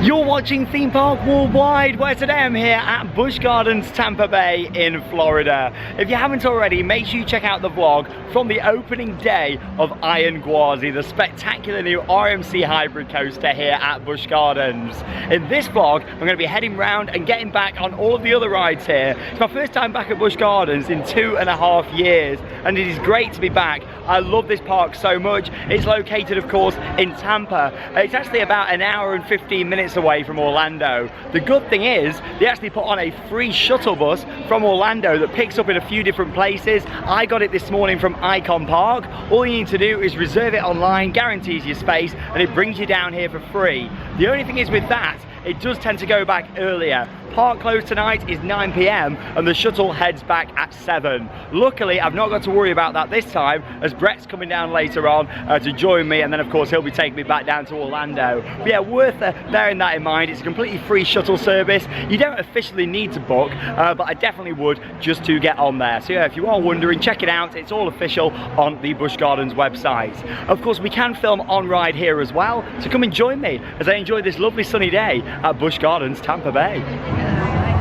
You're watching Theme Park Worldwide, where today I'm here at Busch Gardens Tampa Bay in Florida. If you haven't already, make sure you check out the vlog from the opening day of Iron Gwazi, the spectacular new RMC hybrid coaster here at Busch Gardens. In this vlog, I'm going to be heading round and getting back on all of the other rides here. It's my first time back at Busch Gardens in 2.5 years, and it is great to be back. I love this park so much. It's located, of course, in Tampa. It's actually about an hour and 15 minutes away from Orlando. The good thing is they actually put on a free shuttle bus from Orlando that picks up in a few different places. I got it this morning from Icon Park. All you need to do is reserve it online, guarantees you space, and it brings you down here for free. The only thing is with that, it does tend to go back earlier. Park close tonight is 9 p.m. and the shuttle heads back at 7. Luckily, I've not got to worry about that this time, as Brett's coming down later on to join me, and then of course he'll be taking me back down to Orlando. But yeah, worth bearing that in mind. It's a completely free shuttle service. You don't officially need to book, but I definitely would just to get on there. So yeah, if you are wondering, check it out. It's all official on the Busch Gardens website. Of course, we can film on ride here as well, so come and join me as I enjoy this lovely sunny day at Busch Gardens Tampa Bay.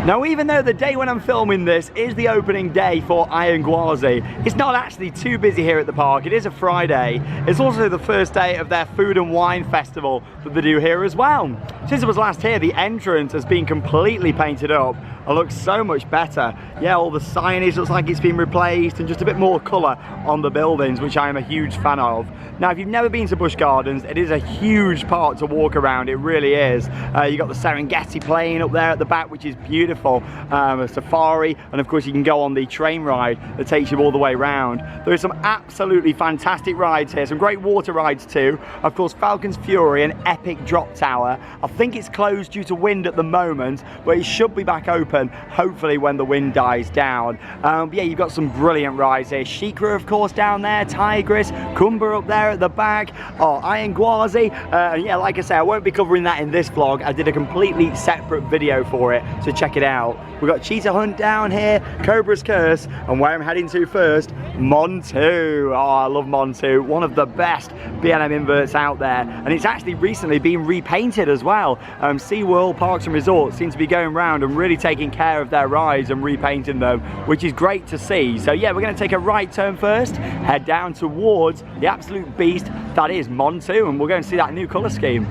Now, even though the day when I'm filming this is the opening day for Iron Gwazi, it's not actually too busy here at the park. It is a Friday. It's also the first day of their food and wine festival that they do here as well. Since it was last here, the entrance has been completely painted up. It looks so much better. Yeah, all the signage looks like it's been replaced and just a bit more colour on the buildings, which I am a huge fan of. Now, if you've never been to Busch Gardens, it is a huge park to walk around. It really is. You got the Serengeti plane up there at the back, which is beautiful. A safari, and of course you can go on the train ride that takes you all the way around. There are some absolutely fantastic rides here, some great water rides too. Of course, Falcon's Fury, an epic drop tower. I think it's closed due to wind at the moment, but it should be back open hopefully when the wind dies down. But yeah, you've got some brilliant rides here. SheiKra, of course, down there, Tigress, Kumba up there at the back, Iron Gwazi, and yeah, like I say, I won't be covering that in this vlog. I did a completely separate video for it, so check it out. We've got Cheetah Hunt down here, Cobra's Curse, and where I'm heading to first, Montu. Oh, I love Montu, one of the best B&M inverts out there, and it's actually recently been repainted as well. SeaWorld Parks and Resorts seem to be going around and really taking care of their rides and repainting them, which is great to see. So yeah, we're going to take a right turn first, head down towards the absolute beast that is Montu, and we'll go and see that new colour scheme.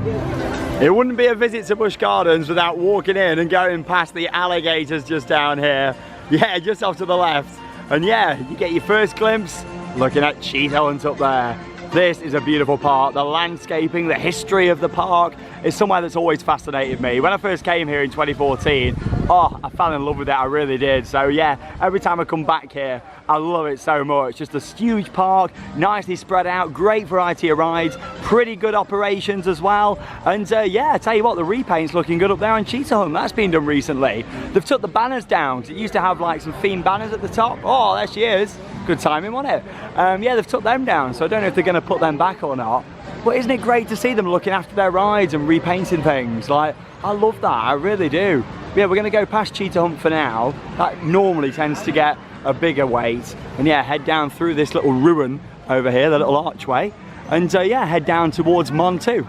It wouldn't be a visit to Busch Gardens without walking in and going past the alligators just down here. Yeah, just off to the left. And yeah, you get your first glimpse looking at Cheetah Hunt up there. This is a beautiful park. The landscaping, the history of the park is somewhere that's always fascinated me. When I first came here in 2014, oh, I fell in love with it, I really did. So yeah, every time I come back here, I love it so much. Just a huge park, nicely spread out, great variety of rides, pretty good operations as well. And yeah, I tell you what, the repaint's looking good up there on Cheetah Hunt. That's been done recently. They've took the banners down, because it used to have like some themed banners at the top. Oh, there she is. Good timing, wasn't it? Yeah, they've took them down, so I don't know if they're going to put them back or not. But isn't it great to see them looking after their rides and repainting things? Like, I love that, I really do. But yeah, we're going to go past Cheetah Hunt for now. That normally tends to get a bigger wait. And yeah, head down through this little ruin over here, the little archway. And yeah, head down towards Montu.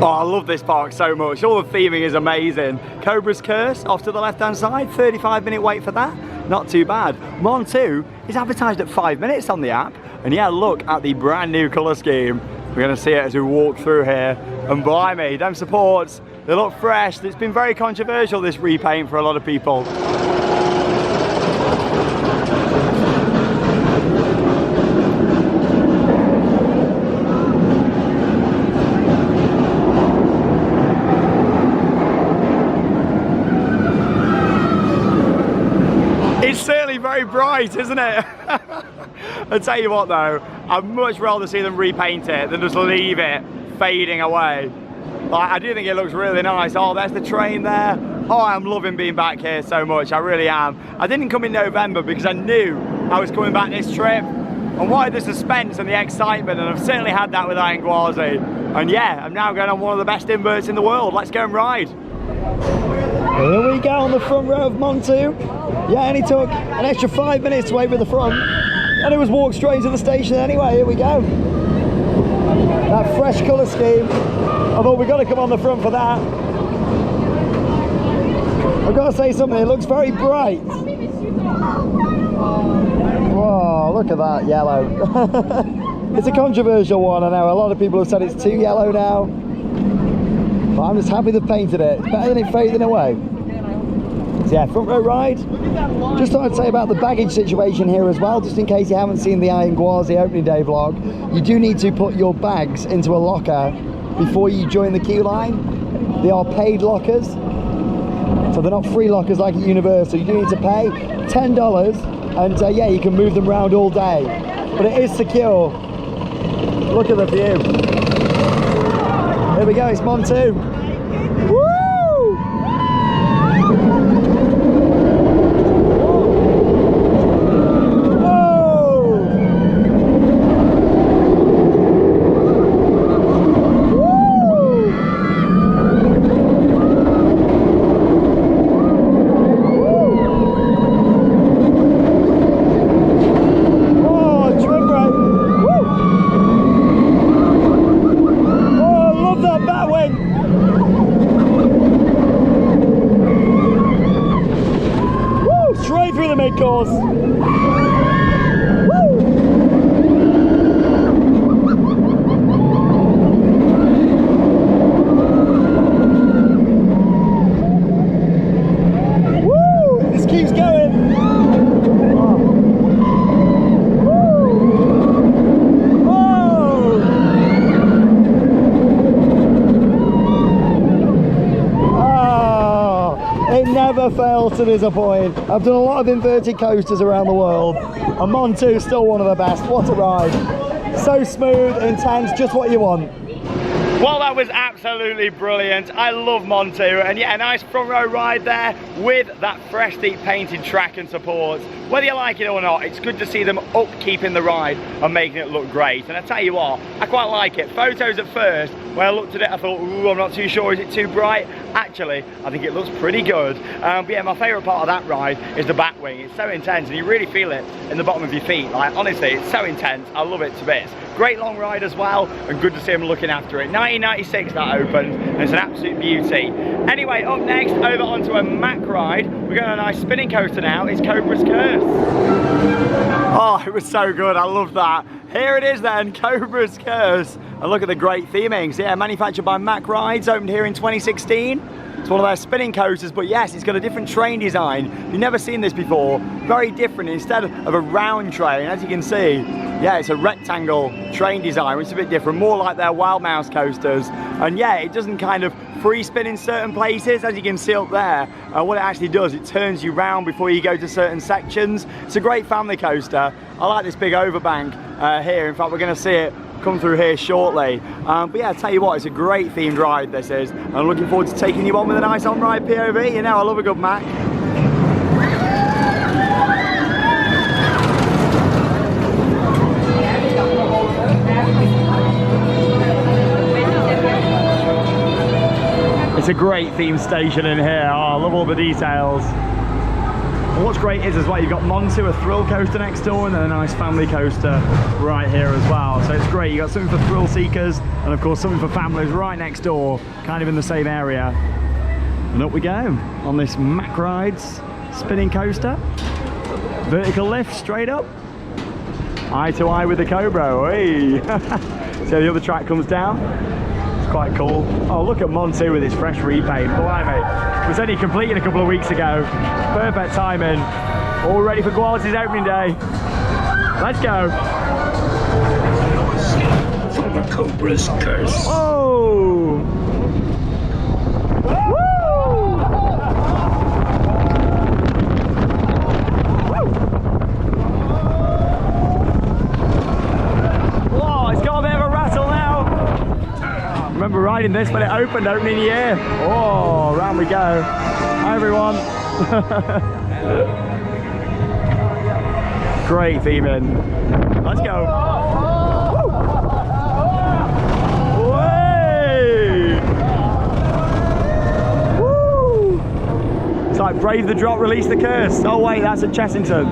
Oh, I love this park so much. All the theming is amazing. Cobra's Curse off to the left-hand side, 35-minute wait for that. Not too bad. Montu is advertised at 5 minutes on the app. And yeah, look at the brand new colour scheme. We're going to see it as we walk through here. And blimey, them supports, they look fresh. It's been very controversial, this repaint, for a lot of people. It's certainly very bright, isn't it? I tell you what though, I'd much rather see them repaint it than just leave it fading away. Like, I do think it looks really nice. Oh, there's the train there. Oh, I'm loving being back here so much, I really am. I didn't come in November because I knew I was coming back this trip and wanted the suspense and the excitement, and I've certainly had that with Iron Gwazi. And yeah, I'm now going on one of the best inverts in the world. Let's go and ride. Here we go on the front row of Montu. Yeah, and it took an extra 5 minutes to wait with the front. And it was walked straight to the station anyway. Here we go. That fresh colour scheme. I thought we got to come on the front for that. I've got to say something, it looks very bright. Whoa, look at that yellow. It's a controversial one, I know. A lot of people have said it's too yellow now. But I'm just happy they've painted it. It's better than it fading away. So yeah, front row ride. Just thought I'd say about the baggage situation here as well, just in case you haven't seen the Iron Gwazi opening day vlog. You do need to put your bags into a locker before you join the queue line. They are paid lockers. So they're not free lockers like at Universal. You do need to pay $10 and yeah, you can move them around all day. But it is secure. Look at the view. Here we go, it's Montu. Woo! Course. Woo! This keeps going. It never fails to disappoint. I've done a lot of inverted coasters around the world, and Montu is still one of the best. What a ride. So smooth, intense, just what you want. Well, that was absolutely brilliant. I love Montu, and yeah, a nice front row ride there with that fresh deep painted track and support. Whether you like it or not, it's good to see them upkeeping the ride and making it look great. And I tell you what, I quite like it. Photos at first, when I looked at it, I thought, ooh, I'm not too sure, is it too bright? Actually, I think it looks pretty good. But yeah, my favourite part of that ride is the back wing. It's so intense, and you really feel it in the bottom of your feet. Like, honestly, it's so intense. I love it to bits. Great long ride as well, and good to see them looking after it. 1996 that opened, and it's an absolute beauty. Anyway, up next, over onto a Mack ride. We're going on a nice spinning coaster now. It's Cobra's Curse. Oh, it was so good. I love that. Here it is then, Cobra's Curse. And look at the great themings. Yeah, manufactured by Mack Rides, opened here in 2016. It's one of their spinning coasters, but yes, it's got a different train design. You've never seen this before. Very different. Instead of a round train, as you can see, yeah, it's a rectangle train design, which is a bit different, more like their Wild Mouse coasters. And yeah, it doesn't kind of free spin in certain places, as you can see up there. What it actually does, it turns you round before you go to certain sections. It's a great family coaster. I like this big overbank here. In fact, we're going to see it come through here shortly. But yeah, I'll tell you what, it's a great themed ride this is. And I'm looking forward to taking you on with a nice on-ride POV. You know, I love a good Mack. It's a great themed station in here. Oh, I love all the details. And what's great is well, you've got Montu, a thrill coaster next door, and then a nice family coaster right here as well. So it's great. You've got something for thrill seekers, and of course something for families right next door, kind of in the same area. And up we go on this Mack Rides spinning coaster. Vertical lift straight up. Eye to eye with the Cobra. Hey. So the other track comes down. It's quite cool. Oh, look at Montu with his fresh repaint. Blimey. It was only completed a couple of weeks ago. Perfect timing. All ready for Gwazi's opening day. Let's go. From the Cobra's Curse. Oh! Woo! Whoa, it's got a bit of a rattle now. I remember riding this when it opened, opening year. Oh, round we go. Hi everyone. Great theming. Let's go. Way! Woo! It's like brave the drop, release the curse. Oh wait, that's at Chessington.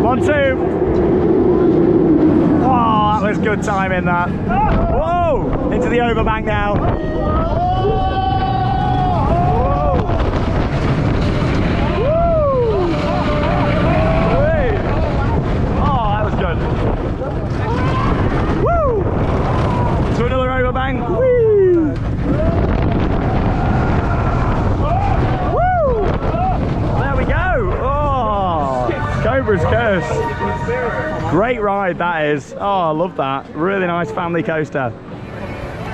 1, 2. Oh, that was good timing that. Whoa! into the overbank now. Oh, that was good. Woo! To another overbank. Woo! Woo! There we go. Oh, Cobra's Curse. Great ride that is. Oh, I love that. Really nice family coaster.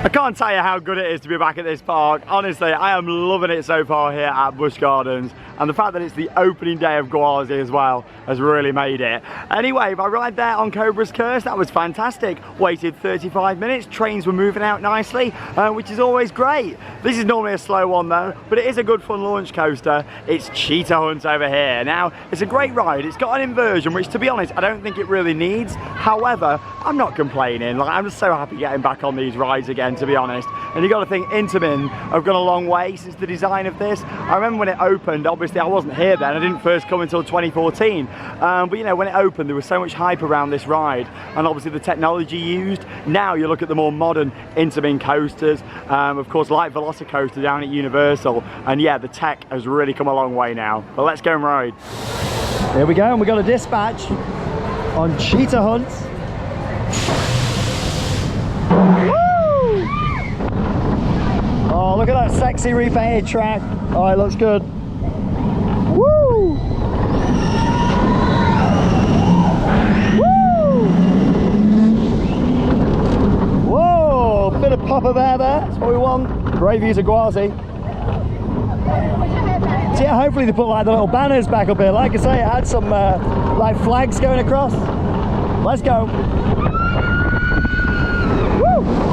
I can't tell you how good it is to be back at this park. Honestly, I am loving it so far here at Busch Gardens. And the fact that it's the opening day of Gwazi as well has really made it. Anyway, my ride there on Cobra's Curse, that was fantastic. Waited 35 minutes, trains were moving out nicely, which is always great. This is normally a slow one though, but it is a good fun launch coaster. It's Cheetah Hunt over here. Now, it's a great ride. It's got an inversion, which to be honest, I don't think it really needs. However, I'm not complaining. Like, I'm just so happy getting back on these rides again, to be honest. And you got to think, Intamin have gone a long way since the design of this. I remember when it opened, obviously I wasn't here then, I didn't first come until 2014, but you know, when it opened there was so much hype around this ride, and obviously the technology used. Now you look at the more modern Intamin coasters, of course like Velocicoaster down at Universal, and yeah, the tech has really come a long way now. But let's go and ride. Here we go, and we got a dispatch on Cheetah Hunt. Woo! Oh, look at that sexy repainted track. Oh, it looks good. Woo! Woo! Whoa! Bit of pop of air there. That's what we want. Great views of Gwazi. So yeah, hopefully they put like the little banners back up here. Like I say, it had some like flags going across. Let's go. Woo!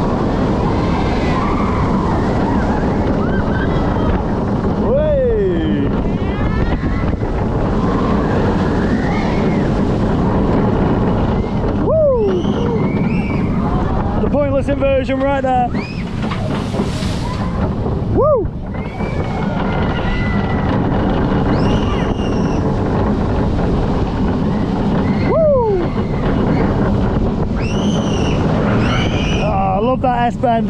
Pointless inversion right there. Woo! Woo! Oh, I love that S-bend.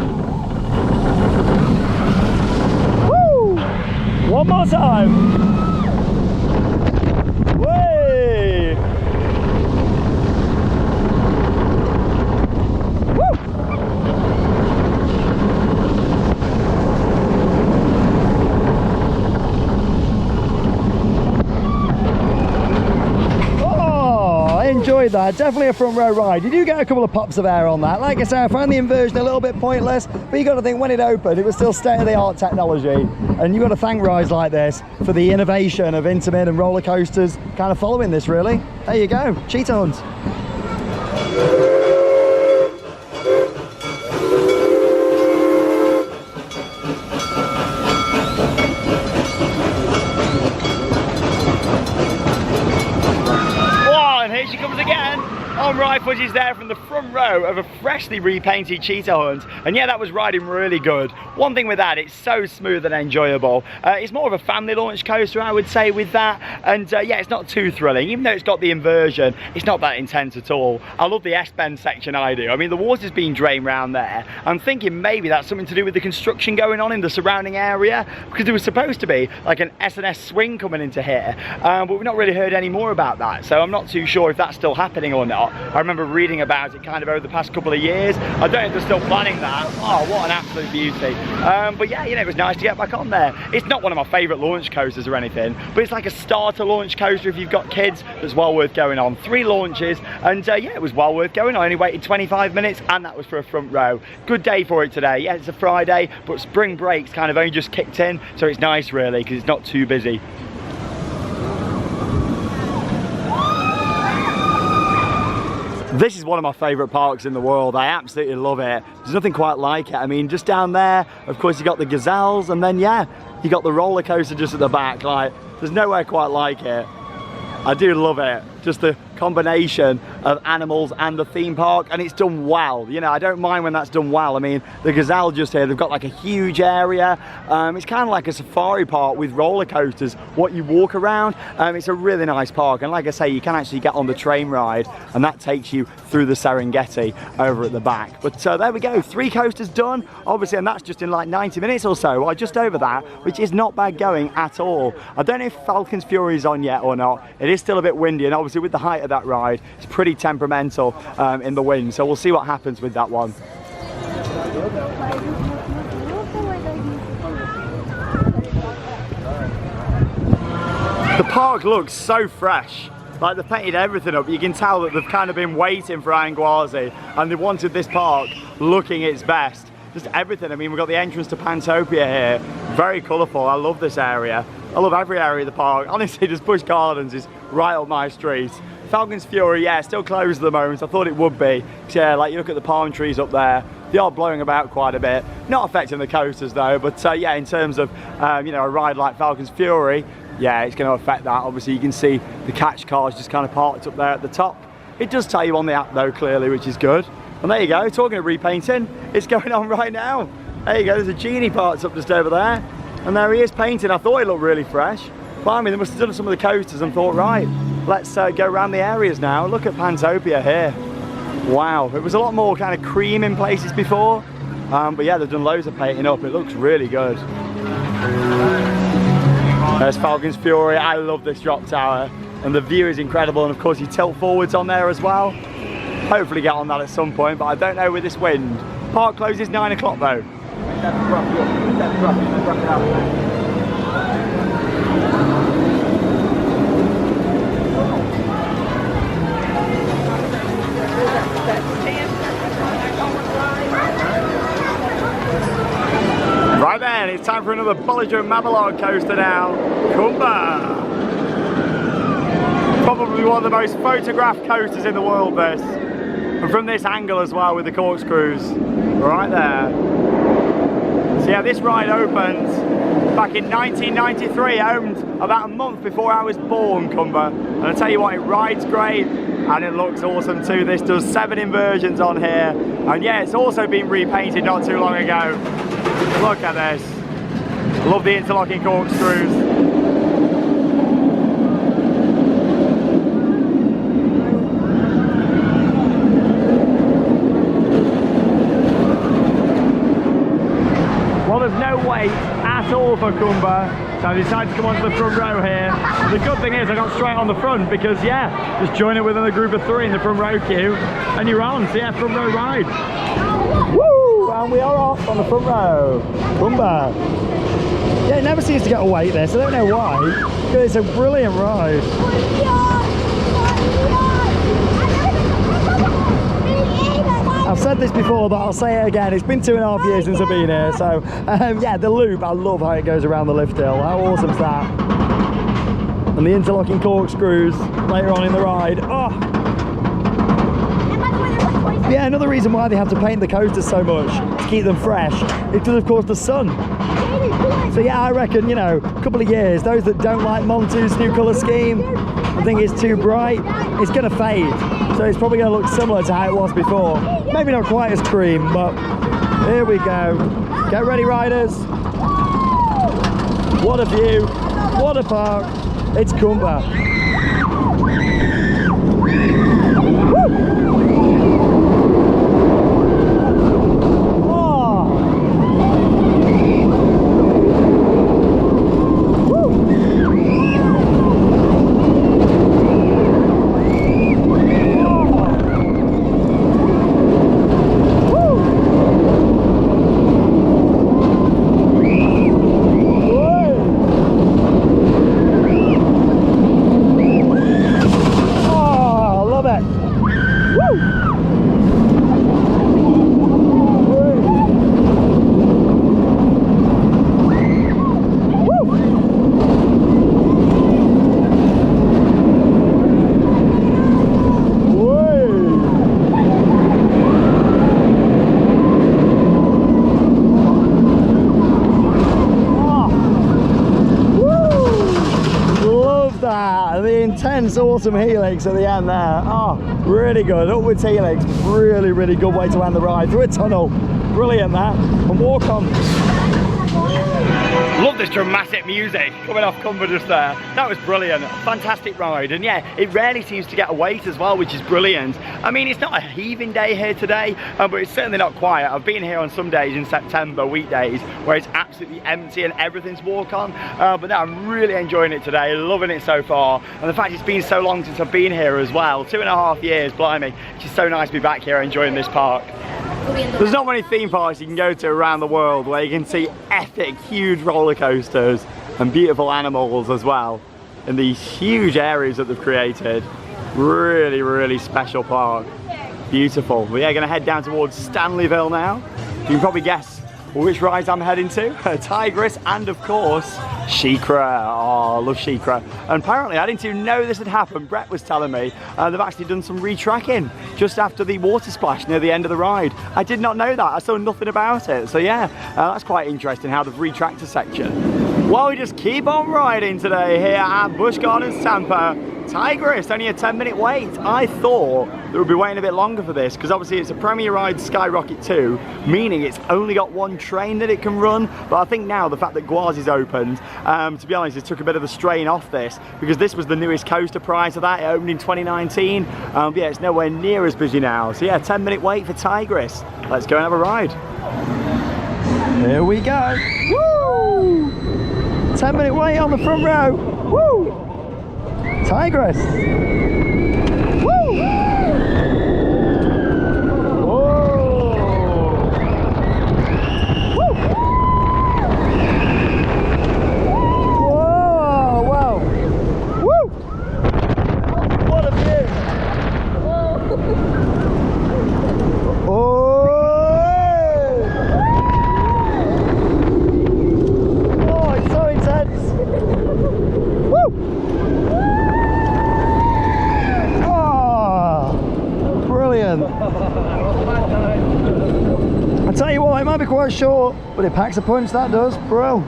Woo! One more time. Way! Enjoyed that. Definitely a front row ride. You do get a couple of pops of air on that. Like I say, I found the inversion a little bit pointless, but you got to think when it opened it was still state-of-the-art technology, and you got to thank rides like this for the innovation of Intamin and roller coasters kind of following this really. There you go, Cheetah Hunt. Ride footage there from the front row of a freshly repainted Cheetah Hunt, and yeah, that was riding really good. One thing with that, it's so smooth and enjoyable. It's more of a family launch coaster, I would say, with that, and yeah, it's not too thrilling. Even though it's got the inversion, it's not that intense at all. I love the S-bend section, I do. I mean, the water's being drained around there. I'm thinking maybe that's something to do with the construction going on in the surrounding area, because there was supposed to be like an S&S swing coming into here, but we've not really heard any more about that, so I'm not too sure if that's still happening or not. I remember reading about it kind of over the past couple of years. I don't know if they're still planning that. Oh, what an absolute beauty. But yeah, you know, it was nice to get back on there. It's not one of my favourite launch coasters or anything, but it's like a starter launch coaster if you've got kids. That's well worth going on. 3 launches, and yeah, it was well worth going on. I only waited 25 minutes, and that was for a front row. Good day for it today. Yeah, it's a Friday, but spring break's kind of only just kicked in, so it's nice really, because it's not too busy. This is one of my favourite parks in the world. I absolutely love it. There's nothing quite like it. I mean, just down there, of course, you got the gazelles, and then yeah, you got the roller coaster just at the back. Like, there's nowhere quite like it. I do love it. Just the combination of animals and the theme park, and it's done well. You know, I don't mind when that's done well. I mean, the Gazelle just here, they've got like a huge area. It's kind of like a safari park with roller coasters, what you walk around. It's a really nice park, and like I say, you can actually get on the train ride, and that takes you through the Serengeti over at the back. But there we go, 3 coasters done, obviously, and that's just in like 90 minutes or so, or just over that, which is not bad going at all. I don't know if Falcon's Fury is on yet or not. It is still a bit windy, and obviously with the height of that ride, it's pretty temperamental in the wind, so we'll see what happens with that one. The park looks so fresh. Like, they've painted everything up. You can tell that they've kind of been waiting for Iron Gwazi, and they wanted this park looking its best. Just everything. I mean, we've got the entrance to Pantopia here. Very colourful. I love this area. I love every area of the park. Honestly, just Busch Gardens is right up my street. Falcon's Fury, yeah, still closed at the moment. I thought it would be. Yeah, like you look at the palm trees up there. They are blowing about quite a bit. Not affecting the coasters though, but yeah, in terms of, you know, a ride like Falcon's Fury, yeah, it's going to affect that. Obviously, you can see the catch cars just kind of parked up there at the top. It does tell you on the app though, clearly, which is good. And there you go, talking of repainting, it's going on right now. There you go, there's a genie parked up just over there. And there he is painting. I thought he looked really fresh. But I mean, they must have done some of the coasters and thought, right, let's go around the areas now. Look at Pantopia here. Wow, it was a lot more kind of cream in places before. But yeah, they've done loads of painting up. It looks really good. There's Falcon's Fury. I love this drop tower. And the view is incredible. And of course, you tilt forwards on there as well. Hopefully get on that at some point, but I don't know with this wind. Park closes 9 o'clock though. Right then, it's time for another Bollinger Mabillard coaster now. Kumba! Probably one of the most photographed coasters in the world, this. And from this angle as well with the corkscrews. Right there. So yeah, this ride opened back in 1993, owned about a month before I was born, Kumba. And I tell you what, it rides great and it looks awesome too. This does 7 inversions on here. And yeah, it's also been repainted not too long ago. Look at this. Love the interlocking corkscrews. Well, there's no wait at all for Kumba, so I decided to come onto the front row here. The good thing is I got straight on the front because, yeah, just join it within a group of 3 in the front row queue and you're on. So yeah, front row ride. Woo! And we are off on the front row. Kumba. Yeah, it never seems to get a wait this. I don't know why, but it's a brilliant ride. I've said this before, but I'll say it again. It's been 2.5 years since I've been here. So, yeah, the loop, I love how it goes around the lift hill. How awesome is that? And the interlocking corkscrews later on in the ride. Oh! Yeah, another reason why they have to paint the coasters so much to keep them fresh is because, of course, the sun. So, yeah, I reckon, you know, a couple of years, those that don't like Montu's new colour scheme, I think it's too bright, it's going to fade. So it's probably going to look similar to how it was before. Maybe not quite as cream, but here we go. Get ready, riders. What a view, what a park. It's Kumba. intense autumn helix at the end there. Oh, really good. Upwards helix. Really, really good way to end the ride. Through a tunnel. Brilliant that. And walk on. Love this dramatic music coming off Cumber just there. That was brilliant. Fantastic ride. And yeah, it rarely seems to get a wait as well, which is brilliant. I mean, it's not a heaving day here today, but it's certainly not quiet. I've been here on some days in September, weekdays, where it's absolutely empty and everything's walk on. But now I'm really enjoying it today, loving it so far. And the fact it's been so long since I've been here as well, 2.5 years, blimey. It's just so nice to be back here enjoying this park. There's not many theme parks you can go to around the world where you can see epic, huge roller coasters and beautiful animals as well in these huge areas that they've created. Really, really special park. Beautiful. But yeah, gonna head down towards Stanleyville now. You can probably guess which rides I'm heading to. Tigris and of course SheiKra. Oh, I love SheiKra. And apparently I didn't even know this had happened. Brett was telling me they've actually done some retracking just after the water splash near the end of the ride. I did not know that. I saw nothing about it. So yeah, that's quite interesting how they've retracked a section. Well, we just keep on riding today here at Busch Gardens Tampa. Tigris, only a 10-minute wait. I thought they would be waiting a bit longer for this because obviously it's a Premier Ride Skyrocket 2, meaning it's only got one train that it can run. But I think now the fact that Gwazi's opened, to be honest, it took a bit of the strain off this because this was the newest coaster prior to that. It opened in 2019. Yeah, it's nowhere near as busy now. So yeah, 10-minute wait for Tigris. Let's go and have a ride. Here we go. Woo! 10-minute wait on the front row. Woo! Tigris. Woo! Whoa! Woo! Whoa! Wow! Woo! What a view! Oh! Oh, it's so intense! Woo! I tell you what, it might be quite short, but it packs a punch, that does, bro.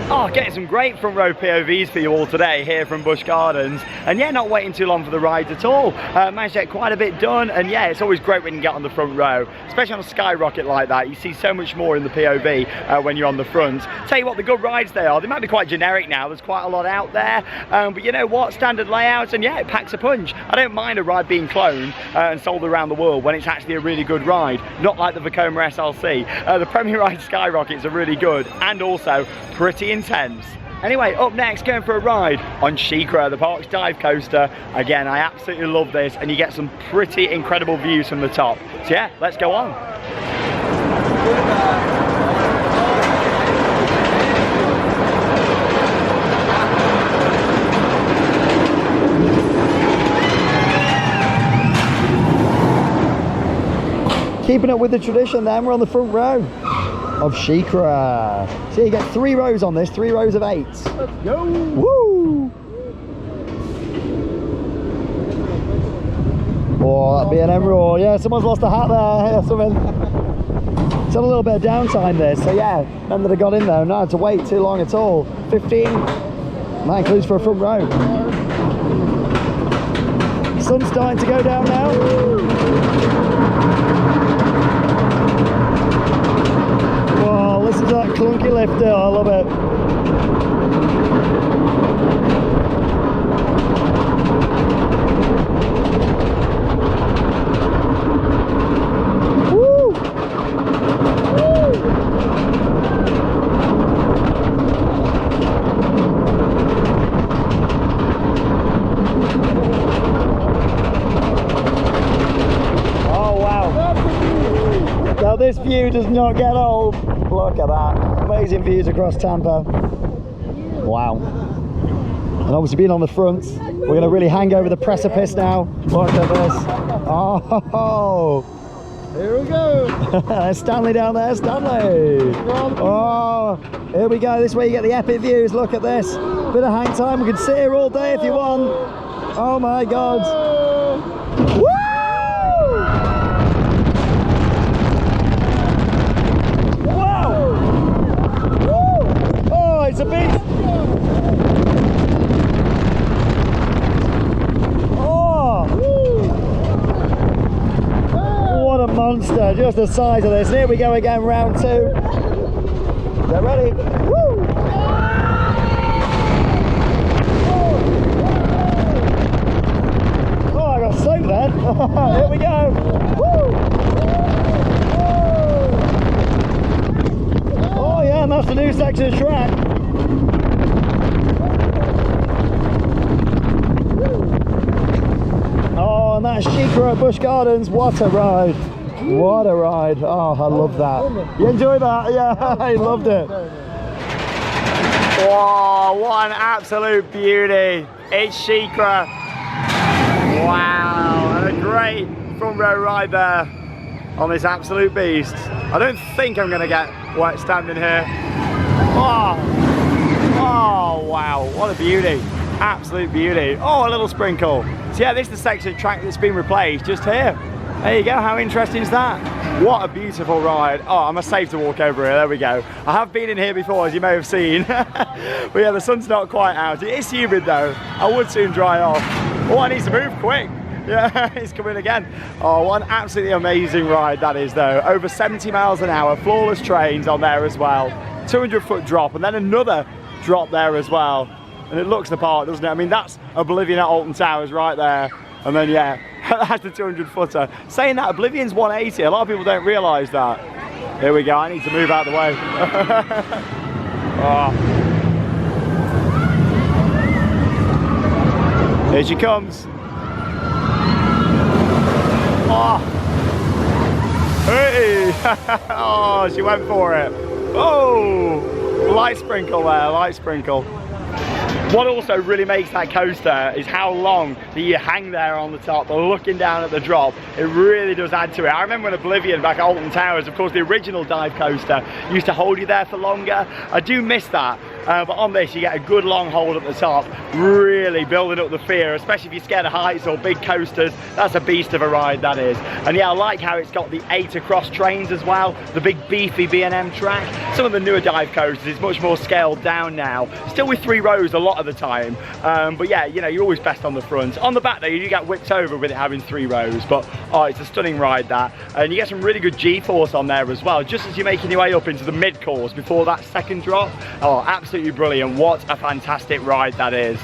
Oh, getting some great front row POVs for you all today here from Busch Gardens. And yeah, not waiting too long for the rides at all. Managed to get quite a bit done. And yeah, it's always great when you get on the front row, especially on a skyrocket like that. You see so much more in the POV when you're on the front. Tell you what, the good rides they are. They might be quite generic now. There's quite a lot out there. But you know what? Standard layouts, and yeah, it packs a punch. I don't mind a ride being cloned and sold around the world when it's actually a really good ride. Not like the Vekoma SLC. The Premier Ride Skyrockets are really good and also pretty intense. Anyway, up next, going for a ride on SheiKra, the park's dive coaster. Again, I absolutely love this, and you get some pretty incredible views from the top. So yeah, let's go on. Keeping up with the tradition then, we're on the front row of SheiKra. So you get 3 rows on this, 3 rows of 8. Let's go! Woo! Oh, that'd be an emerald. Yeah, someone's lost a hat there. Yeah, something. It's on a little bit of downtime this, so yeah, men that have got in there not had to wait too long at all. 15, that includes for a front row. Sun's starting to go down now. This is that clunky lifter, I love it. Woo! Woo! Oh wow. Now this view does not get old. Look at that. Amazing views across Tampa. Wow. And obviously being on the front, we're going to really hang over the precipice now. Look at this. Oh. Here we go. There's Stanley down there. Stanley. Oh. Here we go. This way you get the epic views. Look at this. Bit of hang time. We can sit here all day if you want. Oh my God. Woo! It's a beast. just the size of this. And here we go again, round 2. Get ready. Woo! Oh, I got soaked then. Here we go. Woo! Oh yeah, and that's the new section of track. Oh, and that's SheiKra at Busch Gardens. What a ride. What a ride. Oh, I love that. You enjoyed that? Yeah, I loved it. Whoa, what an absolute beauty. It's SheiKra. Wow, and a great front row ride there on this absolute beast. I don't think I'm going to get wet standing here. Oh, wow, what a beauty. Absolute beauty. Oh, a little sprinkle. So yeah, this is the section of track that's been replaced just here. There you go, how interesting is that? What a beautiful ride. Oh, I'm safe to walk over here, there we go. I have been in here before, as you may have seen. But yeah, the sun's not quite out. It is humid though. I would soon dry off. Oh, I need to move quick. Yeah, it's coming again. Oh, what an absolutely amazing ride that is though. Over 70 miles an hour, flawless trains on there as well. 200-foot drop and then another drop there as well. And it looks the part, doesn't it? I mean, that's Oblivion at Alton Towers right there. And then, yeah, that's the 200-footer. Saying that, Oblivion's 180. A lot of people don't realise that. Here we go. I need to move out of the way. Oh. Here she comes. Oh. Hey. Oh, she went for it. Oh. Light sprinkle there, light sprinkle. What also really makes that coaster is how long that you hang there on the top, looking down at the drop. It really does add to it. I remember when Oblivion back at Alton Towers, of course the original dive coaster used to hold you there for longer. I do miss that. But on this you get a good long hold at the top, really building up the fear, especially if you're scared of heights or big coasters. That's a beast of a ride, that is. And yeah, I like how it's got the 8 across trains as well, the big beefy B&M track. Some of the newer dive coasters is much more scaled down now, still with 3 rows a lot of the time. But yeah, you know, you're always best on the front. On the back though, you do get whipped over with it having 3 rows, but oh, it's a stunning ride that. And you get some really good G-force on there as well, just as you're making your way up into the mid-course before that second drop. Oh, absolutely brilliant. What a fantastic ride that is.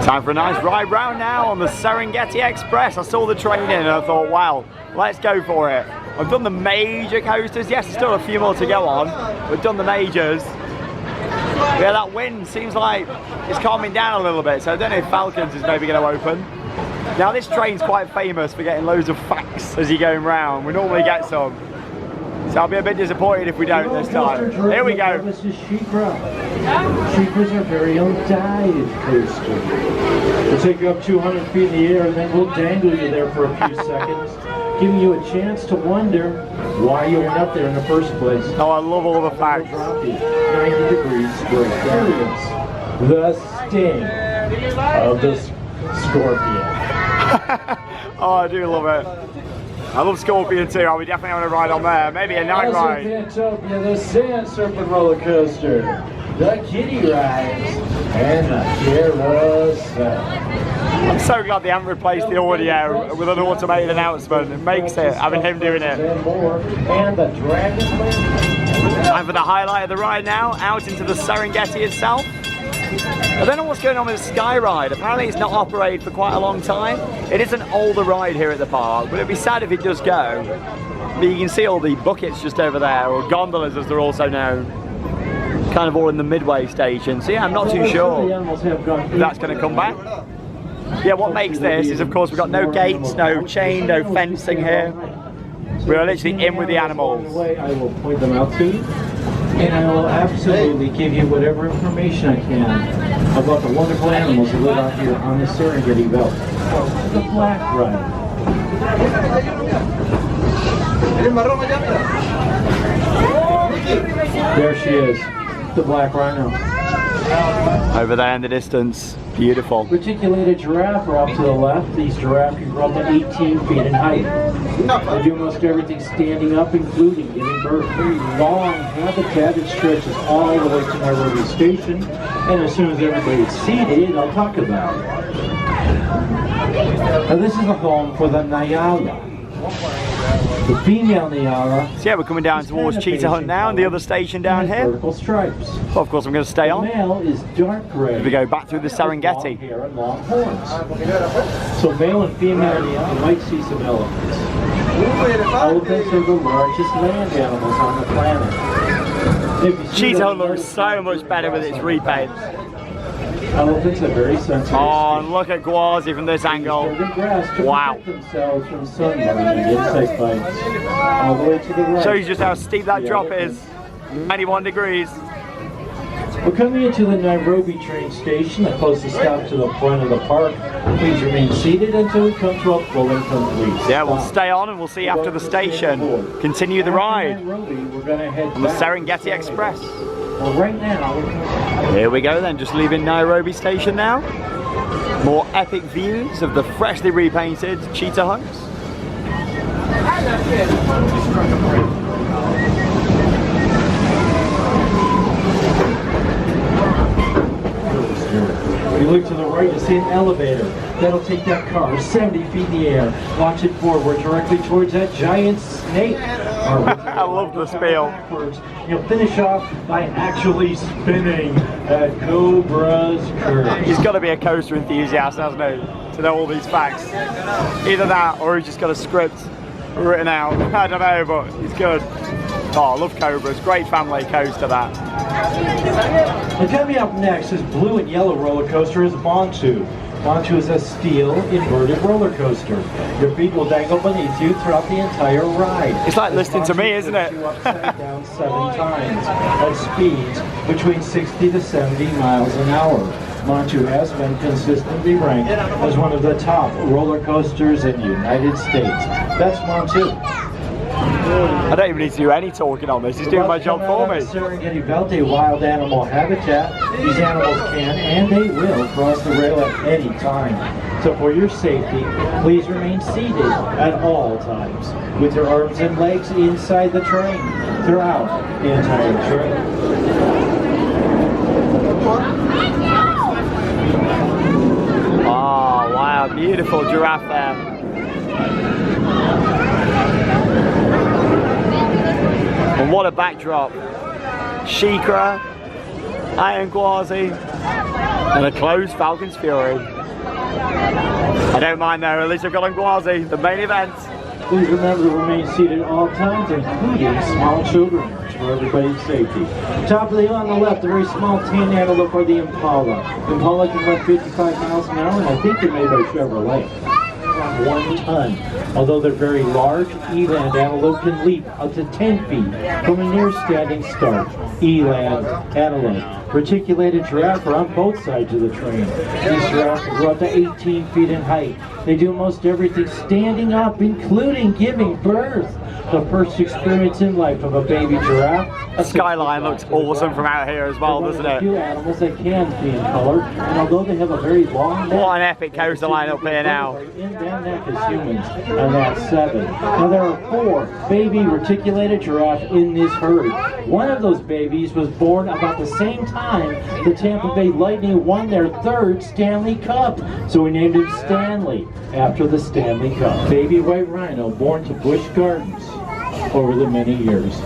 Time for a nice ride round now on the Serengeti Express. I saw the train in and I thought, wow, let's go for it. I've done the major coasters. Yes, there's still a few more to go on. We've done the majors. Yeah, that wind seems like it's calming down a little bit, so I don't know if Falcons is maybe going to open. Now this train's quite famous for getting loads of facts as you're going round. We normally get some. So I'll be a bit disappointed if we don't this time. Here we go. This is SheiKra. SheiKra's our very own dive coaster. We'll take you up 200 feet in the air and then we'll dangle you there for a few seconds, giving you a chance to wonder why you went up there in the first place. Oh, I love all the facts. 90 degrees to experience the sting of the scorpion. Oh, I do love it. I love Scorpion too. I'll be definitely having a ride on there. Maybe a night ride. Pantopia, the Sand Serpent roller coaster, the Kitty rides, and the Carousel. I'm so glad they haven't replaced the audio with an automated announcement. It makes it, having him doing it. And more, and the Dragon. Time for the highlight of the ride now, out into the Serengeti itself. I don't know what's going on with the Sky Ride. Apparently it's not operated for quite a long time. It is an older ride here at the park, but it'd be sad if it does go. But you can see all the buckets just over there, or gondolas as they're also known. Kind of all in the midway station. So yeah, I'm not too sure if that's going to come back. Yeah, what makes this is of course we've got no gates, no chain, no fencing here. We're literally in with the animals. I will point them out to you. And I will absolutely give you whatever information I can about the wonderful animals that live out here on the Serengeti Belt. The black rhino. There she is, the black rhino. Over there in the distance, beautiful. Reticulated giraffe are off to the left. These giraffes can grow up to 18 feet in height. They do most everything standing up, including giving birth. Very long habitat that stretches all the way to Nairobi Station. And as soon as everybody's seated, I'll talk about it. Now this is a home for the Nyala. The female Nyala. So yeah, we're coming down towards Cheetah Hunt now, and the other station down here. Vertical stripes. Well, of course, I'm going to stay on. The male is dark gray. As we go back through the Serengeti. Long hair and long horns. So male and female Nyala, you might see some elephants. Elephants are the largest land animals on the planet. Cheetah Hunt looks so much better with its repaint. Elephants are very sensitive. Oh, and look at Gwazi from this angle. Wow. Themselves from sunburn and insect bites. All the way to the right. Shows just how steep that drop is. 91 degrees. We're coming into the Nairobi train station, the closest stop to the front of the park. Please remain seated until we come to a full and complete stop. Yeah, we'll stay on and we'll see after the station. Continue the ride Nairobi, we're going to head on the back Serengeti Express. Well, right now, Here we go then, just leaving Nairobi station now. More epic views of the freshly repainted Cheetah Hunt. you look to the right, you see an elevator. That'll take that car 70 feet in the air. Watch it forward directly towards that giant snake. I love the spiel. You'll finish off by actually spinning that Cobra's curve. He's got to be a coaster enthusiast, hasn't he? To know all these facts. Either that or he's just got a script written out. I don't know, but he's good. Oh, I love Cobras. Great family coaster, that. And coming up next is blue and yellow roller coaster is Montu. Montu is a steel inverted roller coaster. Your feet will dangle beneath you throughout the entire ride. It's like listening to me, isn't it? You upside down 7 times at speeds between 60 to 70 miles an hour. Montu has been consistently ranked as one of the top roller coasters in the United States. That's Montu. I don't even need to do any talking on this. He's doing my job for me. Serengeti Valley wild animal habitat. These animals can and they will cross the rail at any time. So for your safety, please remain seated at all times with your arms and legs inside the train throughout the entire train. Oh, wow, beautiful giraffe there. And what a backdrop. SheiKra, Iron Gwazi, and a closed Falcon's Fury. I don't mind though, at least I've got on Gwazi, the main event. Please remember to remain seated at all times, including small children, for everybody's safety. Top of the hill on the left, a very small tan antelope are the Impala. Impala can run 55 miles an hour, and I think they're made by Chevrolet. 1 ton. Although they're very large, eland antelope can leap up to 10 feet from a near standing start. Eland antelope. Reticulated giraffe are on both sides of the train. These giraffes can grow up to 18 feet in height. They do most everything standing up, including giving birth. The first experience in life of a baby giraffe. The skyline looks awesome from out here as well, doesn't A few it? animals that can be in color, and although they have a very long neck, What an epic coaster line up here now. in their neck as humans, and that's 7. Now there are 4 baby reticulated giraffe in this herd. One of those babies was born about the same time the Tampa Bay Lightning won their 3rd Stanley Cup, so we named him Stanley after the Stanley Cup. Baby white rhino born to Busch Gardens over the many years.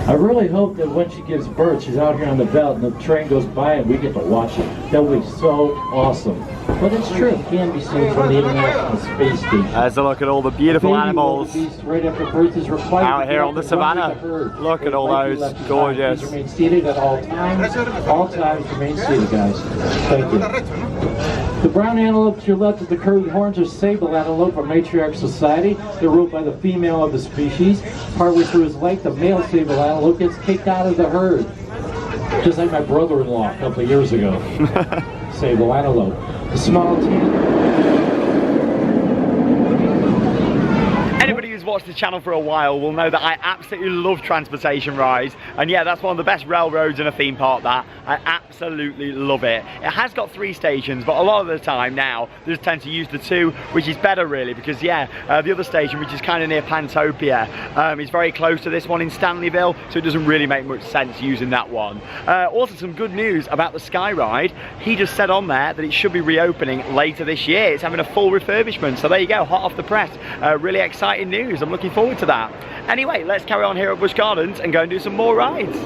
I really hope that when she gives birth, she's out here on the belt and the train goes by and we get to watch it. That would be so awesome. But it's true, it can be seen from the International Space Station. As a look at all the beautiful Baby animals wildebeest right after birth is required out to here get on the up and run savannah. with the herd. Look at all They might be those, left behind. gorgeous. Please remain seated at all times. All times remain seated, guys. Thank you. The brown antelope to your left of the curved horns are sable antelope or matriarch society. They're ruled by the female of the species. Partway through his life, the male sable antelope gets kicked out of the herd. Just like my brother-in-law a couple of years ago. Sable antelope. The small tan. watched the channel for a while will know that I absolutely love transportation rides, and yeah, that's one of the best railroads in a theme park. That I absolutely love it. It has got 3 stations, but a lot of the time now they just tend to use the 2, which is better really, because yeah, the other station, which is kind of near Pantopia, is very close to this one in Stanleyville, so it doesn't really make much sense using that one. Also, some good news about the Sky Ride. He just said on there that it should be reopening later this year. It's having a full refurbishment, so there you go, hot off the press. Really exciting news. I'm looking forward to that. Anyway, let's carry on here at Busch Gardens and go and do some more rides.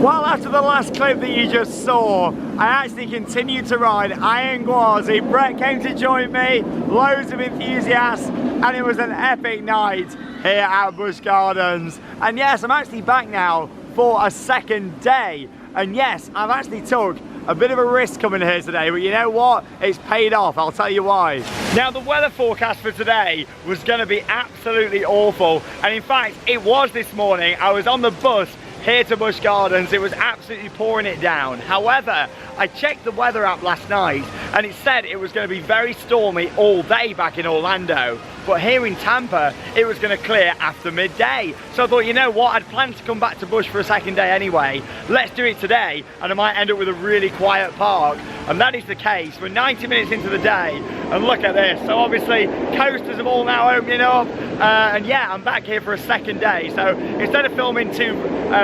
Well, after the last clip that you just saw, I actually continued to ride Iron Gwazi. Brett came to join me, loads of enthusiasts, and it was an epic night here at Busch Gardens. And yes, I'm actually back now for a second day. And yes, I've actually took a bit of a risk coming here today, but you know what? It's paid off, I'll tell you why. Now, the weather forecast for today was going to be absolutely awful, and in fact, it was this morning. I was on the bus here to Busch Gardens, it was absolutely pouring it down. However, I checked the weather app last night, and it said it was going to be very stormy all day back in Orlando. But here in Tampa, it was going to clear after midday. So I thought, you know what, I'd planned to come back to Busch for a second day anyway. Let's do it today, and I might end up with a really quiet park. And that is the case. We're 90 minutes into the day, and look at this. So obviously, coasters are all now opening up, and yeah, I'm back here for a second day. So instead of filming 2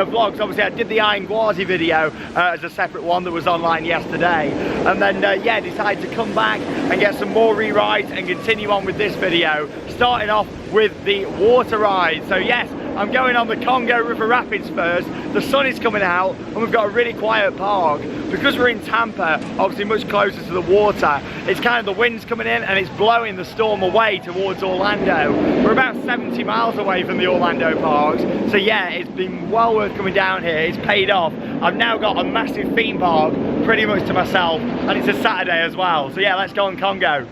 vlogs, obviously I did the Iron Gwazi video as a separate one that was online yesterday. And then, yeah, decided to come back and get some more re-rides and continue on with this video. Starting off with the water ride. So yes, I'm going on the Congo River Rapids first. The sun is coming out and we've got a really quiet park. Because we're in Tampa, obviously much closer to the water, it's kind of the wind's coming in and it's blowing the storm away towards Orlando. We're about 70 miles away from the Orlando parks. So yeah, it's been well worth coming down here. It's paid off. I've now got a massive theme park pretty much to myself, and it's a Saturday as well. So yeah, let's go on Congo.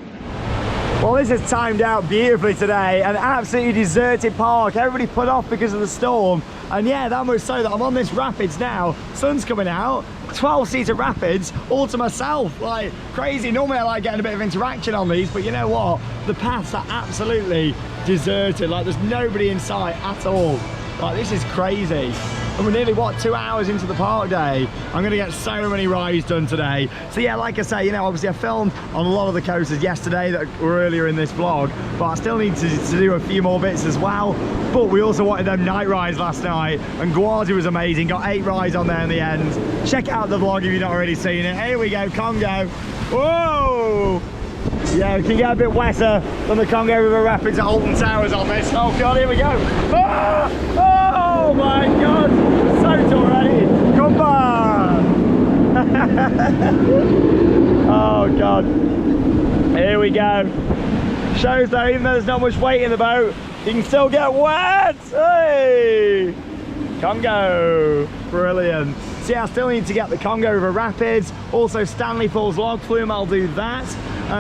Well, this is timed out beautifully today, an absolutely deserted park. Everybody put off because of the storm, and yeah, that much so that I'm on this rapids now. Sun's coming out, 12-seater rapids, all to myself, like crazy. Normally I like getting a bit of interaction on these, but you know what? The paths are absolutely deserted, like there's nobody in sight at all. Like, this is crazy. And we're nearly, what, 2 hours into the park day. I'm gonna get so many rides done today. So yeah, like I say, you know, obviously I filmed on a lot of the coasters yesterday that were earlier in this vlog, but I still need to do a few more bits as well. But we also wanted them night rides last night, and Gwazi was amazing. Got 8 rides on there in the end. Check out the vlog if you've not already seen it. Here we go, Congo. Whoa! Yeah, we can get a bit wetter than the Congo River Rapids at Alton Towers on this. Oh God, here we go. Oh my God, soaked already. Come on. Oh God. Here we go. Shows though, even though there's not much weight in the boat, you can still get wet. Hey! Congo. Brilliant. So yeah, I still need to get the Congo River Rapids, also Stanley Falls Log Flume, I'll do that.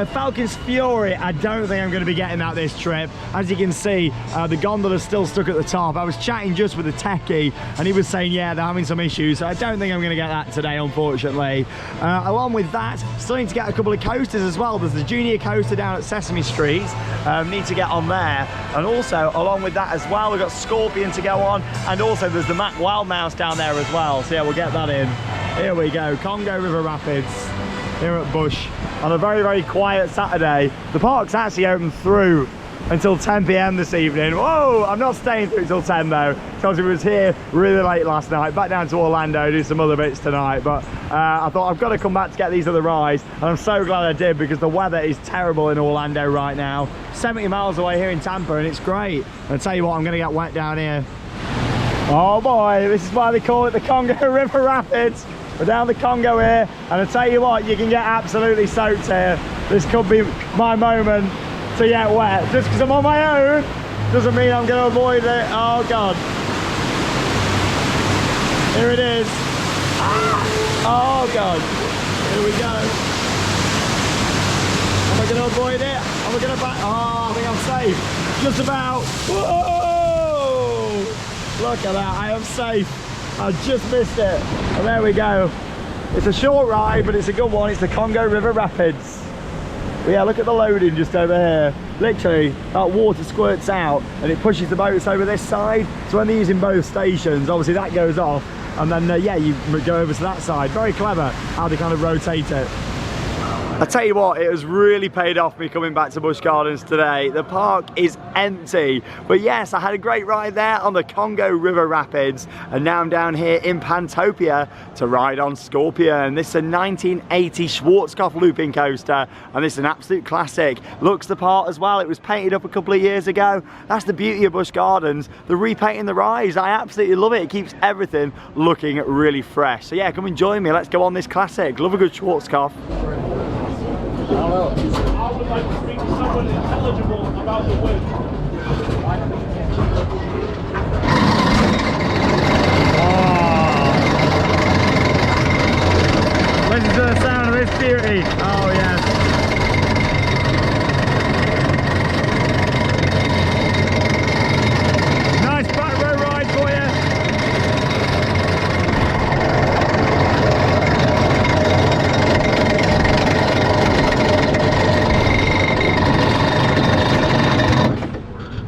Falcon's Fury, I don't think I'm going to be getting that this trip. As you can see, the gondola's still stuck at the top. I was chatting just with a techie and he was saying, yeah, they're having some issues. So I don't think I'm going to get that today, unfortunately. Along with that, still need to get a couple of coasters as well. There's the junior coaster down at Sesame Street. Need to get on there. And also, along with that as well, we've got Scorpion to go on. And also, there's the Mack Wild Mouse down there as well. So yeah, we'll get that in. Here we go, Congo River Rapids here at Busch on a very, very quiet Saturday. The park's actually open through until 10 p.m. this evening. Whoa, I'm not staying through till 10 though, because we was here really late last night, back down to Orlando, do some other bits tonight, but I thought I've got to come back to get these other rides, and I'm so glad I did, because the weather is terrible in Orlando right now. 70 miles away here in Tampa, and it's great. And I tell you what, I'm gonna get wet down here. Oh boy, this is why they call it the Congo River Rapids. We're down the Congo here, and I tell you what, you can get absolutely soaked here. This could be my moment to get wet. Just because I'm on my own doesn't mean I'm going to avoid it. Oh God. Here it is. Oh God. Here we go. Am I going to avoid it? Am I going to back? Oh, I think I'm safe. Just about. Whoa! Look at that, I am safe. I just missed it. And there we go. It's a short ride, but it's a good one. It's the Congo River Rapids. But yeah, look at the loading just over here. literally that water squirts out and it pushes the boats over this side. So when they're using both stations, obviously that goes off, and then yeah, you go over to that side. Very clever how they kind of rotate it. I tell you what, it has really paid off me coming back to Busch Gardens today. The park is empty, but yes, I had a great ride there on the Congo River Rapids, and now I'm down here in Pantopia to ride on Scorpion. This is a 1980 Schwarzkopf looping coaster, and this is an absolute classic. Looks the part as well. It was painted up a couple of years ago. That's the beauty of Busch Gardens, the repainting the rides. I absolutely love it. It keeps everything looking really fresh. So yeah, come and join me. Let's go on this classic. Love a good Schwarzkopf. I would like to speak to someone intelligible about the wind. Listen to the sound of this beauty. Oh yes. Nice back row ride for you.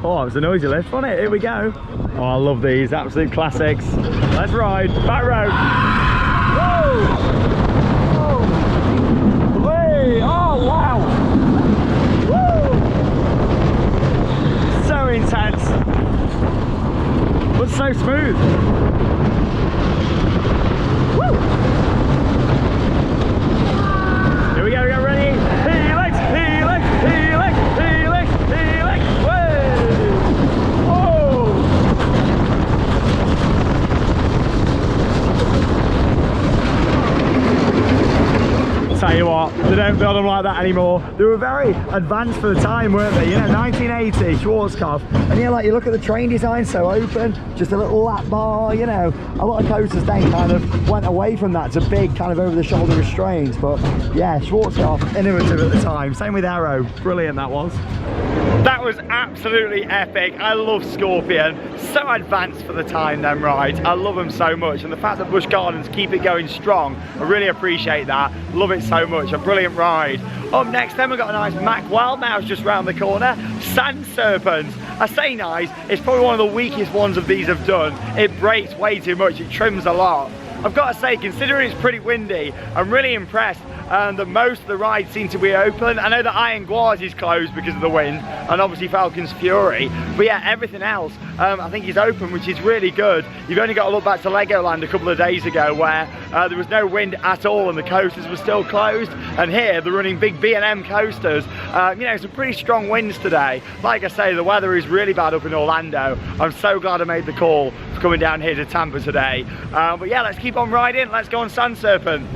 Oh, it was a noisy lift, wasn't it? Here we go. Oh, I love these, absolute classics. Let's ride, back row. Woo! Oh, hey! Oh wow! Woo! So intense, but so smooth. Woo! Here we go, get ready. Helix, helix, helix, helix, helix. Tell you what, they don't build them like that anymore. They were very advanced for the time, weren't they? You know, 1980 Schwarzkopf, and yeah, like you look at the train design, so open, just a little lap bar. You know, a lot of coasters then kind of went away from that to big kind of over-the-shoulder restraints, but yeah, Schwarzkopf, innovative at the time. Same with Aero, brilliant that was. That was absolutely epic. I love Scorpion. So advanced for the time, them rides. I love them so much, and the fact that Busch Gardens keep it going strong, I really appreciate that. Love it so much. A brilliant ride. Up next then, we've got a nice Mack Wildmouse just round the corner. Sand Serpents. I say nice, it's probably one of the weakest ones of these I've done. It brakes way too much, it trims a lot. I've got to say, considering it's pretty windy, I'm really impressed that most of the rides seem to be open. I know that Iron Gwazi is closed because of the wind, and obviously Falcon's Fury, but yeah, everything else I think is open, which is really good. You've only got to look back to Legoland a couple of days ago where there was no wind at all and the coasters were still closed, and here they're running big B&M coasters. You know, some pretty strong winds today. Like I say, the weather is really bad up in Orlando. I'm so glad I made the call for coming down here to Tampa today. But yeah, let's keep on riding. Let's go on Sand Serpent.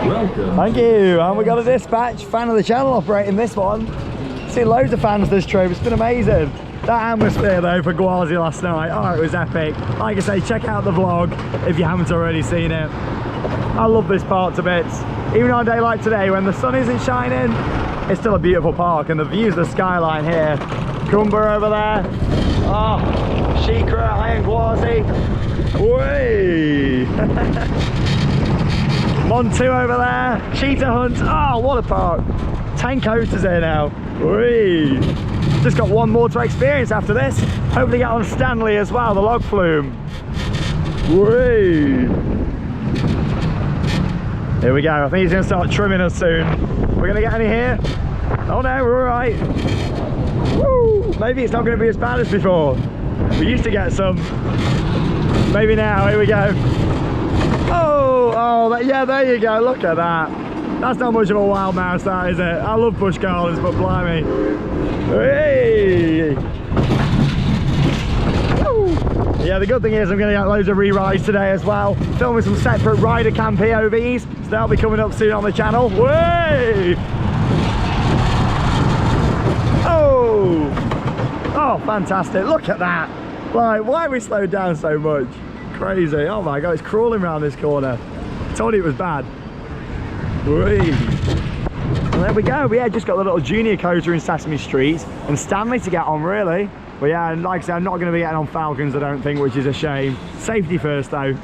Welcome. Thank you, and we got a dispatch, fan of the channel operating this one. Seen loads of fans this trip, it's been amazing. That atmosphere though for Gwazi last night, oh, it was epic. Like I say, check out the vlog if you haven't already seen it. I love this park to bits. Even on a day like today when the sun isn't shining, it's still a beautiful park, and the views of the skyline here. Kumba over there. Oh, SheiKra, Iron Gwazi. Whee! Montu over there. Cheetah Hunt. Oh, what a park. 10 coasters here now. Whee! Just got one more to experience after this. Hopefully get on Stanley as well, the log flume. Whee! Here we go. I think he's going to start trimming us soon. We're going to get any here? Oh no, we're all right. Woo! Maybe it's not going to be as bad as before. We used to get some. Maybe now. Here we go. Oh, yeah, there you go. Look at that. That's not much of a wild mouse, that, is it? I love Busch Gardens, but blimey. Hey! Woo! Yeah, the good thing is I'm going to get loads of re-rides today as well. Filming some separate rider camp POVs, so that'll be coming up soon on the channel. Way! Oh, fantastic. Look at that. Like, why have we slowed down so much? Crazy. Oh my God, it's crawling around this corner. I told you it was bad. Whee. And there we go. We just got the little junior coaster in Sesame Street and Stanley to get on, really. But yeah, and like I said, I'm not going to be getting on Falcons, I don't think, which is a shame. Safety first, though.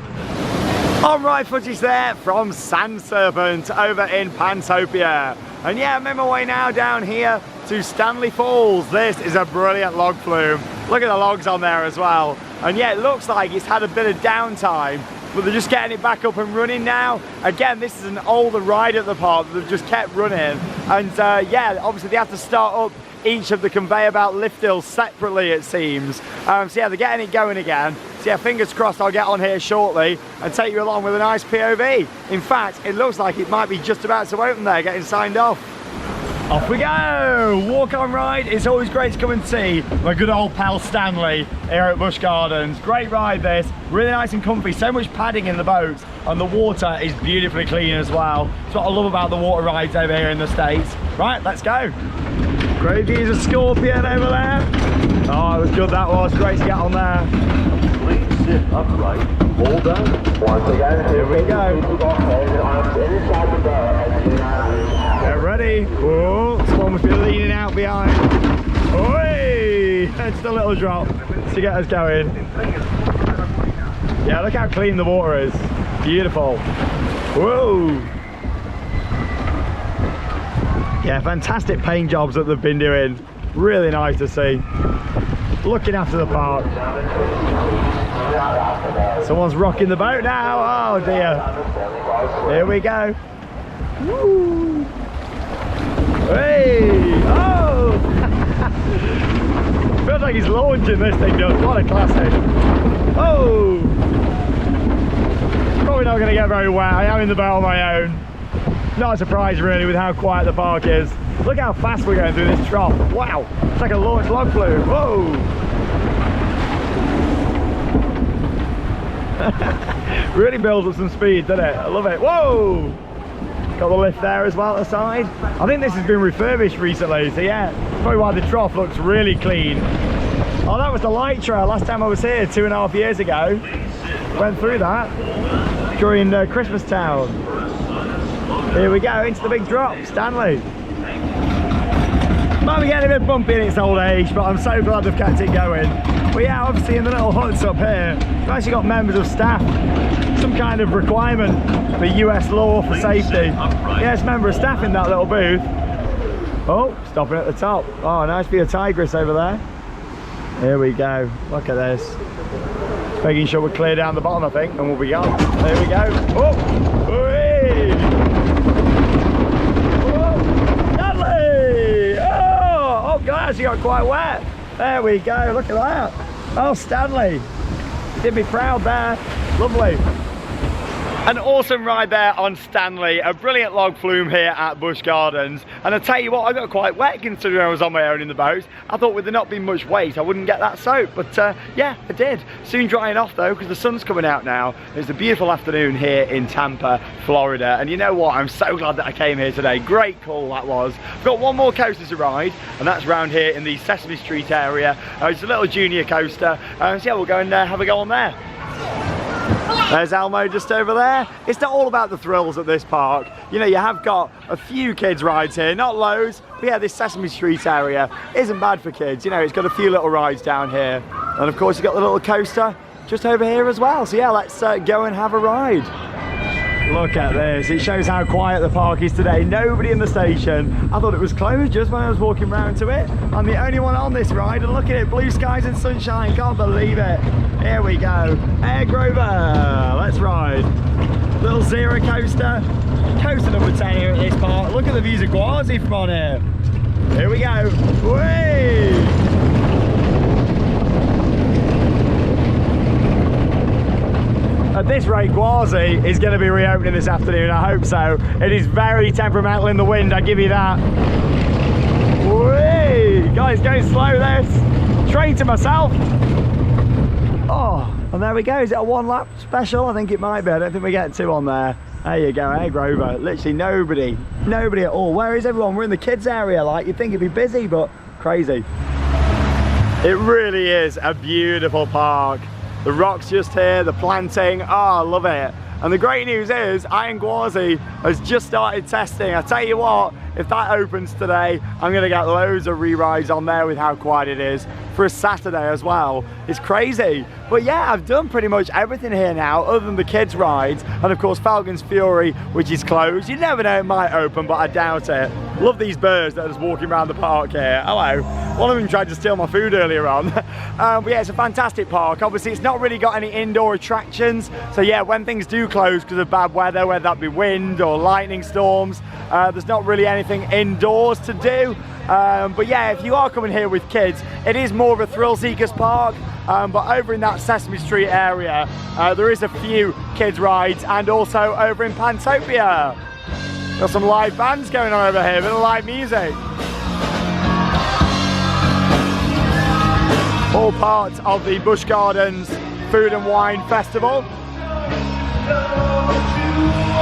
On-ride footage there from Sand Serpent over in Pantopia. And yeah, I'm on my way now down here to Stanley Falls. This is a brilliant log flume. Look at the logs on there as well. And yeah, it looks like it's had a bit of downtime, but they're just getting it back up and running now. Again, this is an older ride at the park that they've just kept running. And yeah, obviously they have to start up each of the conveyor belt lift hills separately, it seems. So yeah, they're getting it going again. So yeah, fingers crossed I'll get on here shortly and take you along with a nice POV. In fact, it looks like it might be just about to open there, getting signed off. Off we go! Walk on ride. It's always great to come and see my good old pal Stanley here at Busch Gardens. Great ride this, really nice and comfy, so much padding in the boat, and the water is beautifully clean as well. That's what I love about the water rides over here in the States. Right, let's go. Great views of Scorpion over there. Oh, it was good, that was. Great to get on there. Please sit upright. Hold down. Once again, here we go. Get ready. Oh, someone must be leaning out behind. Oi! Just a little drop to get us going. Yeah, look how clean the water is. Beautiful. Whoa! Yeah, fantastic paint jobs that they've been doing. Really nice to see. Looking after the park. Someone's rocking the boat now. Oh dear. Here we go. Woo. Hey! Oh! Feels like he's launching this thing, does. What a classic. Oh! Probably not going to get very wet. I am in the boat on my own. Not a surprise really with how quiet the park is. Look how fast we're going through this trough. Wow, it's like a launch log flume. Whoa! Really builds up some speed, doesn't it? I love it. Whoa! Got the lift there as well at the side. I think this has been refurbished recently, so yeah, probably why the trough looks really clean. Oh, that was the light trail last time I was here 2.5 years ago. Went through that during Christmas Town. Here we go, into the big drop, Stanley. Might be getting a bit bumpy in its old age, but I'm so glad they've kept it going. But yeah, obviously in the little huts up here, we've actually got members of staff. Some kind of requirement for US law for safety. Yes, member of staff in that little booth. Oh, stopping at the top. Oh, nice view of Tigress over there. Here we go, look at this. Just making sure we're clear down the bottom, I think, and we'll be gone. There we go. Oh, hooray! Oh God, she got quite wet. There we go, look at that. Oh, Stanley, did me proud there. Lovely. An awesome ride there on Stanley, a brilliant log flume here at Busch Gardens. And I tell you what, I got quite wet considering I was on my own in the boat. I thought with there not being much weight, I wouldn't get that soaked, but yeah, I did. Soon drying off though, because the sun's coming out now. It's a beautiful afternoon here in Tampa, Florida. And you know what, I'm so glad that I came here today. Great call that was. I've got one more coaster to ride, and that's around here in the Sesame Street area. It's a little junior coaster, so yeah, we'll go and have a go on there. There's Elmo just over there. It's not all about the thrills at this park. You know, you have got a few kids rides here, not loads, but yeah, this Sesame Street area isn't bad for kids. You know, it's got a few little rides down here. And of course, you've got the little coaster just over here as well. So yeah, let's go and have a ride. Look at this, it shows how quiet the park is today. Nobody in the station. I thought it was closed just when I was walking around to it. I'm the only one on this ride, and look at it, blue skies and sunshine, can't believe it. Here we go, Air Grover, let's ride. Little zero coaster, coaster number 10 here at this park. Look at the views of Gwazi from on here. Here we go, whee! At this rate, Gwazi is going to be reopening this afternoon, I hope so. It is very temperamental in the wind, I give you that. Whee! Guys, going slow this. Train to myself. Oh, and there we go. Is it a one lap special? I think it might be. I don't think we get two on there. There you go, Air Grover. Literally nobody at all. Where is everyone? We're in the kids area, like you'd think it'd be busy, but crazy. It really is a beautiful park. The rocks just here, the planting, oh, I love it. And the great news is, Iron Gwazi has just started testing. I tell you what, if that opens today, I'm gonna get loads of re-rides on there with how quiet it is for a Saturday as well. It's crazy. But yeah, I've done pretty much everything here now other than the kids rides, and of course Falcon's Fury, which is closed. You never know, it might open, but I doubt it. Love these birds that are just walking around the park here. Hello. One of them tried to steal my food earlier on. But yeah, it's a fantastic park. Obviously it's not really got any indoor attractions, so yeah, when things do close because of bad weather, whether that be wind or lightning storms, there's not really anything indoors to do. But yeah, if you are coming here with kids, it is more of a thrill seekers park. But over in that Sesame Street area, there is a few kids rides, and also over in Pantopia. Got some live bands going on over here, a bit of live music. All part of the Busch Gardens Food and Wine Festival.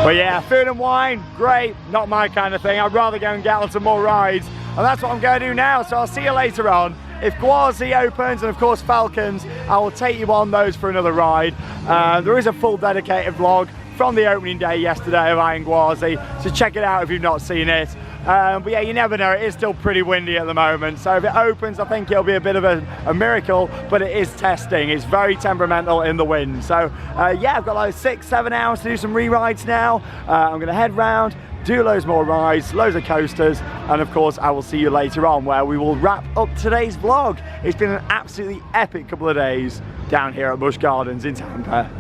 But yeah, food and wine, great, not my kind of thing. I'd rather go and get on some more rides, and that's what I'm going to do now, so I'll see you later on. If Gwazi opens, and of course Falcons, I will take you on those for another ride. There is a full dedicated vlog from the opening day yesterday of Iron Gwazi, so check it out if you've not seen it. But yeah, you never know, it is still pretty windy at the moment, so if it opens I think it'll be a bit of a miracle, but it is testing. It's very temperamental in the wind, so yeah, I've got like 6-7 hours to do some re-rides now. I'm gonna head round, do loads more rides, loads of coasters, and of course I will see you later on where we will wrap up today's vlog. It's been an absolutely epic couple of days down here at Busch Gardens in Tampa.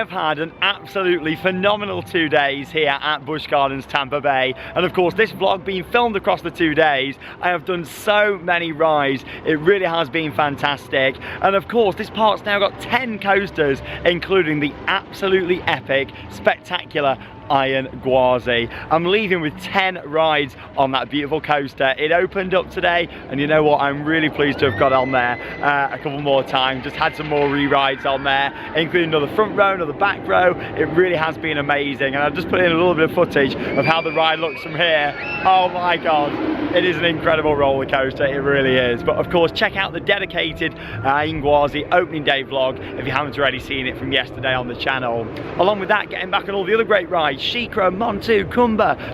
Had an absolutely phenomenal 2 days here at Busch Gardens Tampa Bay, and of course this vlog being filmed across the 2 days, I have done so many rides. It really has been fantastic, and of course this park's now got 10 coasters, including the absolutely epic, spectacular Iron Gwazi. I'm leaving with 10 rides on that beautiful coaster. It opened up today, and you know what, I'm really pleased to have got on there a couple more times. Just had some more re-rides on there, including another front row, another back row. It really has been amazing, and I've just put in a little bit of footage of how the ride looks from here. Oh my god, it is an incredible roller coaster, it really is. But of course check out the dedicated Iron Gwazi opening day vlog if you haven't already seen it from yesterday on the channel. Along with that, getting back on all the other great rides, SheiKra, Montu,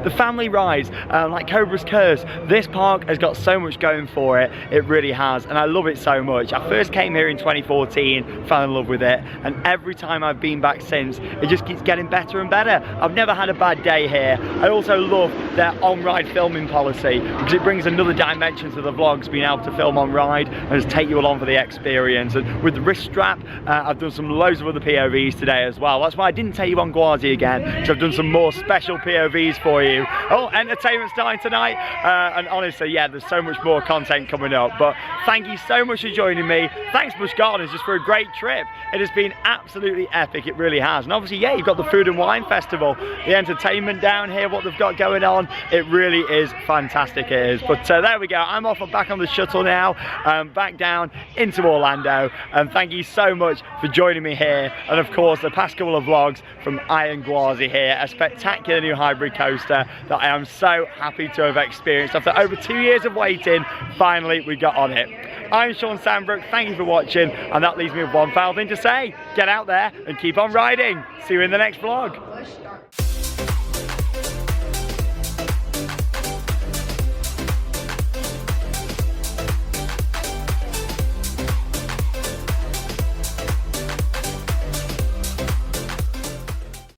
the family rides like Cobra's Curse. This park has got so much going for it, it really has, and I love it so much. I first came here in 2014, fell in love with it, and every time I've been back since, it just keeps getting better and better. I've never had a bad day here. I also love their on-ride filming policy, because it brings another dimension to the vlogs, being able to film on ride and just take you along for the experience. And with the wrist strap, I've done some loads of other POVs today as well. That's why I didn't take you on Gwazi again, because I've done some more special POVs for you. Oh, entertainment starting tonight, and honestly, yeah, there's so much more content coming up. But thank you so much for joining me. Thanks Busch Gardens just for a great trip. It has been absolutely epic, it really has. And obviously, yeah, you've got the Food and Wine Festival, the entertainment down here, what they've got going on. It really is fantastic, it is. But there we go, I'm off and back on the shuttle now, back down into Orlando, and thank you so much for joining me here. And of course, the past couple of vlogs from Iron Gwazi here, a spectacular new hybrid coaster that I am so happy to have experienced. After over 2 years of waiting, finally we got on it. I'm Sean Sandbrook, thank you for watching, and that leaves me with one final thing to say: get out there and keep on riding. See you in the next vlog.